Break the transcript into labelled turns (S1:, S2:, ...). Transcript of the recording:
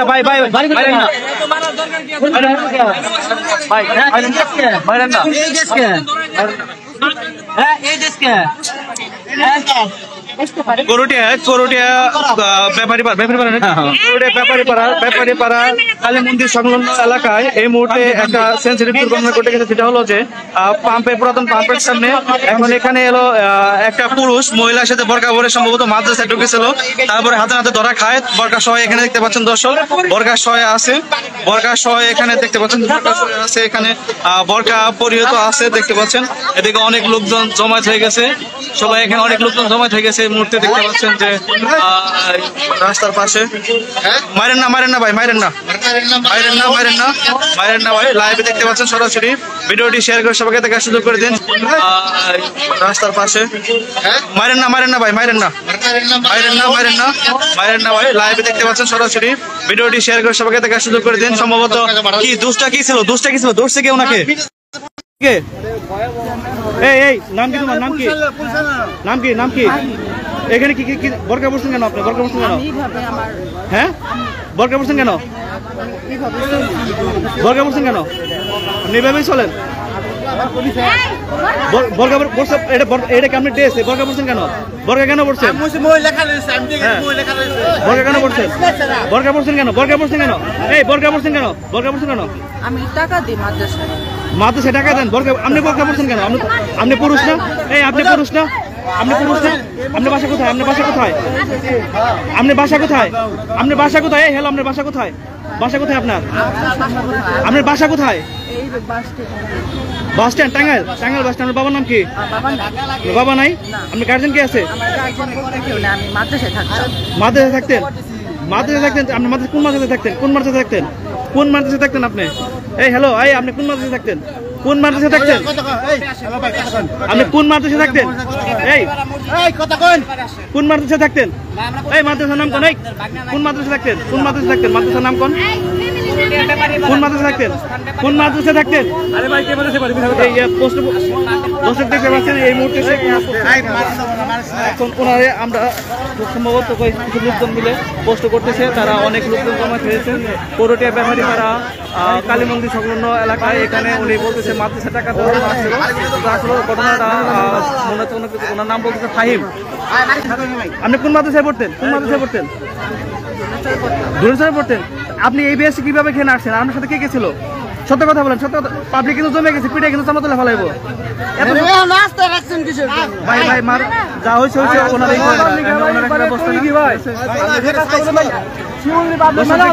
S1: না ভাই ভাই মারেন না ভাই মারেন না কালী মন্দির সংলগ্ন এলাকায় এই মুহূর্তে একটা সেন্সিটিভ দুর্ঘটনা ঘটে গেছে, যেটা হলো যে পুরাতন পাম্পের সামনে এখন এখানে এলো একটা পুরুষ মহিলার সাথে বোরকা পরে সম্ভবত মাদ্রাসায় ঢুকেছিল, তারপরে হাতে হাতে ধরা খায়। বোরকা সহ এখানে দেখতে পাচ্ছেন দর্শক, বোরকা সহ আছে, বোরকা সহ এখানে দেখতে পাচ্ছেন, বোরকা সহ আছে এখানে, বোরকা পরিহিত আছে দেখতে পাচ্ছেন। এদিকে অনেক লোকজন জমায়েত হয়ে গেছে, সবাই এখানে অনেক লোকজন জমায়েত হয়ে গেছে। এই মুহূর্তে দেখতে পাচ্ছেন যে রাস্তার পাশে মারেন না ভাই মারেন না ভাই, লাইভে দেখতে পাচ্ছেন সরাসরি। ভিডিওটি শেয়ার করে সবাইকে দেখার সুযোগ করে দিন। রাস্তার পাশে মারেন না ভাই মারেন না ভাই, লাইভে দেখতে পাচ্ছেন সরাসরি। ভিডিওটি শেয়ার করে সবাইকে দেখার সুযোগ করে দিন। সম্ভবত কি দুষ্টা কি ছিল, দোষটা কেউ নাকি এই নাম কি তোমার, নাম কি এখানে কি বোরকা পরছেন কেন আপনি? বোরকা পরছেন কেন? হ্যাঁ বোরকা পরছেন কেন? বোরকা পরছেন কেন? আপনি এভাবেই চলেন? বোরকা পরছেন এটা কি আপনি ড্রেস? বোরকা পরছেন কেন? বোরকা কেন পরছেন? বোরকা কেন পরছেন? বোরকা পরছেন কেন? এই বোরকা পরছেন কেন?
S2: আমি টাকা দিই
S1: মাদ্রাসায় টাকা দেন, আপনি বোরকা পরছেন কেন? আপনি পুরুষ না? এই আপনি পুরুষ না? আপনার বাসা কোথায়? আপনার বাসা কোথায়? এই হ্যালো, আপনার বাসা কোথায়? আপনার বাসা কোথায়? Bus stand, Tangail bus stand. বাবার নাম কি? বাবা নাই? আপনি গার্জেন কে আছে? মাদ্রাসায় থাকতেন? আপনি কোন মাদ্রাসায় থাকতেন? আপনি এই হ্যালো, আপনি কোন মাদ্রাসায় থাকতেন? আপনি কোন মাদ্রাসায় থাকতেন? কোন মাদ্রাসায় থাকতেন? এই মাদ্রাসার নাম কোন? কোন মাদ্রাসায় থাকতেন? মাদ্রাসার নাম কোন? কোন মাদ্রাসায় থাকতেন? আরে ভাই কে মাদ্রাসায় পারবি না? এই পোস্ট দর্শক দেখতে পাচ্ছেন এই মুহূর্তে এখন ওনারে আমরা সম্ভবত কিছু লোকজন মিলে পোস্ট করতেছে, তারা অনেক লোকজন জমা খেয়েছেন। পৌরটিয়া ব্যাপারী তারা কালী মন্দির সংলগ্ন এলাকায় এখানে উনি বলতেছে মাদ্রাসা টাকা দেওয়া আসছিল। আসলে ঘটনাটা মনে হচ্ছে ওনার নাম বলতেছে ফাহিম। আপনি কোন মাদ্রাসায় পড়তেন? ধুরেশ্বরে পড়তেন। আপনি এই বিএসসি কিভাবে খেয়ে আসছেন? আপনার সাথে কে ছিল? সত্য কথা বলেন, সত্য কথা। পাবলিক কিন্তু জমে গেছে, পিঠে কিন্তু চামড়া তুলে ফেলাইবো। ভাই মার যা হয়েছে ওনার